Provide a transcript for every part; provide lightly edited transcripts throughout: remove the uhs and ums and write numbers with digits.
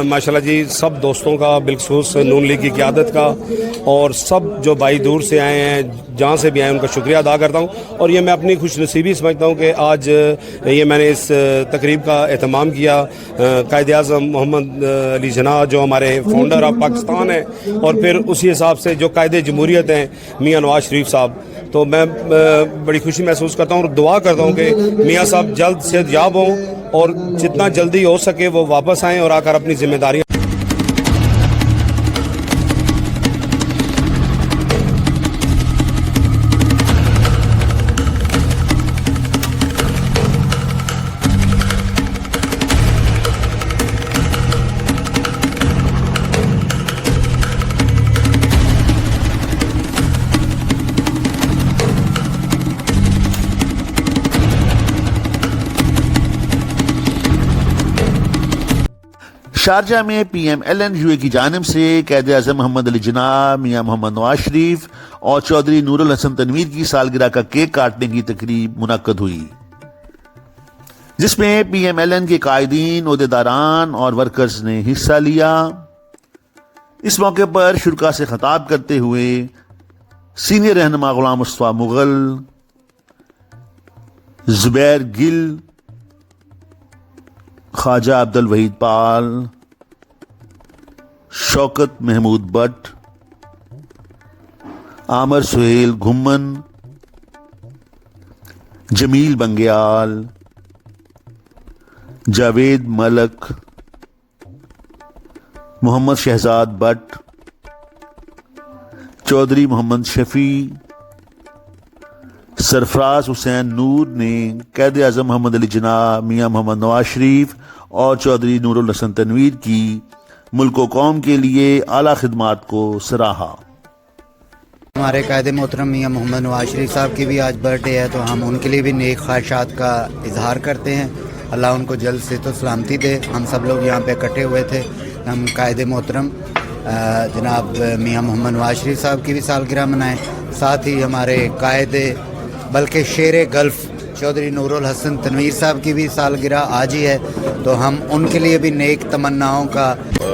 माशाल्लाह जी, सब दोस्तों का, बिलखसूस नून लीग की क़यादत का और सब जो भाई दूर से आए हैं, जहाँ से भी आए, उनका शुक्रिया अदा करता हूँ। और ये मैं अपनी खुशनसीबी समझता हूँ कि आज ये मैंने इस तकरीब का एहतमाम किया। कायद-ए-आज़म मोहम्मद अली जिन्नाह जो हमारे फाउंडर ऑफ पाकिस्तान हैं, और फिर उसी हिसाब से जो कायदे जमहूरियत हैं मियाँ नवाज शरीफ साहब, तो मैं बड़ी खुशी महसूस करता हूँ और दुआ करता हूँ कि मियाँ साहब जल्द सेहतयाब हों और जितना जल्दी हो सके वो वापस आएँ और आकर अपनी जिम्मेदारियाँ। शारजा में PMLN-UA की जानिब से कायद-ए-आज़म मोहम्मद अली जिन्नाह, मियाँ मोहम्मद नवाज शरीफ और चौधरी नूरुल हसन तनवीर की सालगिरह का केक काटने की तकरीब मुनक्कद हुई, जिसमें PMLN के कायदीन, ओहदेदारान और वर्कर्स ने हिस्सा लिया। इस मौके पर शुरका से खिताब करते हुए सीनियर रहनुमा गुलाम मुस्तफा मुगल, जुबैर गिल, ख्वाजा अब्दुल वहीद पाल, शौकत महमूद बट, आमर सुहेल घुम्मन, जमील बंग्याल, जावेद मलक, मोहम्मद शहजाद बट, चौधरी मोहम्मद शफी, सरफराज हुसैन नूर ने कायद-ए-आज़म मोहम्मद अली जिन्नाह, मियाँ मोहम्मद नवाज शरीफ और चौधरी नूरुल हसन तनवीर की मुल्क व कौम के लिए आला खिदमात को सराहा। हमारे कायद मोहतरम मियाँ मोहम्मद नवाज शरीफ साहब की भी आज बर्थडे है, तो हम उनके लिए भी नेक ख्वाहिशात का इजहार करते हैं। अल्लाह उनको जल्द से तो सलामती दे। हम सब लोग यहाँ पे इकट्ठे हुए थे। हम कायद मोहतरम जनाब मियाँ मोहम्मद नवाज शरीफ साहब की भी सालगिरह मनाएं, साथ ही हमारे कायद बल्कि शेर गल्फ चौधरी नूरुल हसन तनवीर साहब की भी सालगिरह आज ही है, तो हम उनके लिए भी नेक तमन्नाओं का।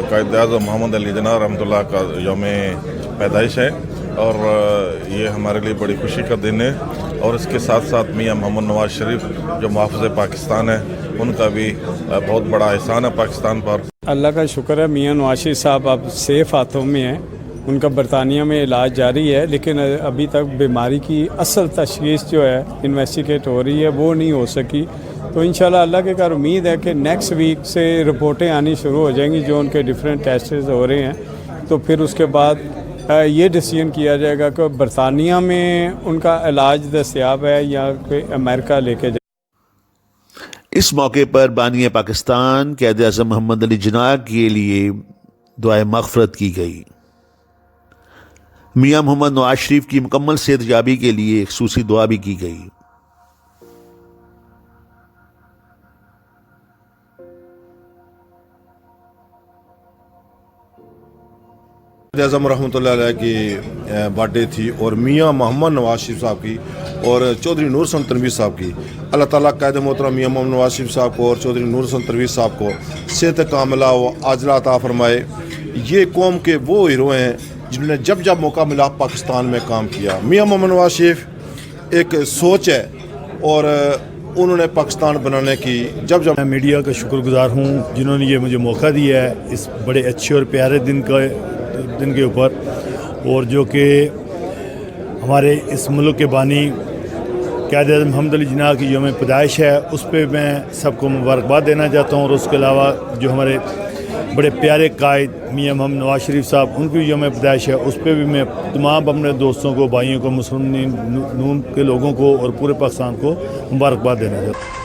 कायद-ए-आज़म मोहम्मद अली जिन्नाह रहमतुल्लाह का यौम पैदाइश है और ये हमारे लिए बड़ी खुशी का दिन है। और इसके साथ साथ मियाँ मोहम्मद नवाज शरीफ जो मुहाफ़िज़ पाकिस्तान है, उनका भी बहुत बड़ा एहसान है पाकिस्तान पर। अल्लाह का शुक्र है, मियाँ नवाज शरीफ साहब अब सेफ़ हाथों में हैं। उनका बरतानिया में इलाज जारी है, लेकिन अभी तक बीमारी की असल तशख़ीस जो है इन्वेस्टिगेट हो रही है, वो नहीं हो सकी। तो इंशाल्लाह अल्लाह के घर उम्मीद है कि नेक्स्ट वीक से रिपोर्टें आनी शुरू हो जाएंगी जो उनके डिफरेंट टेस्ट हो रहे हैं। तो फिर उसके बाद ये डिसीजन किया जाएगा कि बरतानिया में उनका इलाज दस्तयाब है या कोई अमेरिका लेके जाए। इस मौके पर बानी पाकिस्तान कायद-ए-आज़म मोहम्मद अली जिन्नाह के लिए दुआए मग़फ़िरत की गई। मियाँ मोहम्मद नवाज शरीफ की मुकम्मल सेहतयाबी के लिए ख़ुसूसी दुआ भी की गई। कायद-ए-आज़म रहमतुल्लाह अलैह की बर्थडे थी और मियाँ मोहम्मद नवाज शरीफ साहब की और चौधरी नूरुल हसन तनवीर साहब की। अल्लाह ताला कायद मोहतरम मियाँ मोहम्मद नवाज शरीफ साहब को और चौधरी नूरुल हसन तनवीर साहब को सेहत कामिला व आजला अता फरमाए। ये कौम के वो हीरो हैं जिन्होंने जब जब मौका मिला पाकिस्तान में काम किया। मियाँ मोहम्मद नवाज शरीफ एक सोच है और उन्होंने पाकिस्तान बनाने की जब मैं मीडिया का शुक्रगुजार हूँ जिन्होंने ये मुझे मौका दिया है इस बड़े अच्छे और प्यारे दिन के ऊपर, और जो कि हमारे इस मुल्क के बानी कायद-ए-आज़म मोहम्मद अली जिन्नाह की यौम पैदाइश है, उस पर मैं सबको मुबारकबाद देना चाहता हूँ। और उसके अलावा जो हमारे बड़े प्यारे कायद मियाँ मोहम्मद नवाज शरीफ साहब, उनकी यौम पैदाइश है, उस पर भी मैं तमाम अपने दोस्तों को, भाइयों को, मुस्लिम नून के लोगों को और पूरे पाकिस्तान को मुबारकबाद देना चाहता हूँ।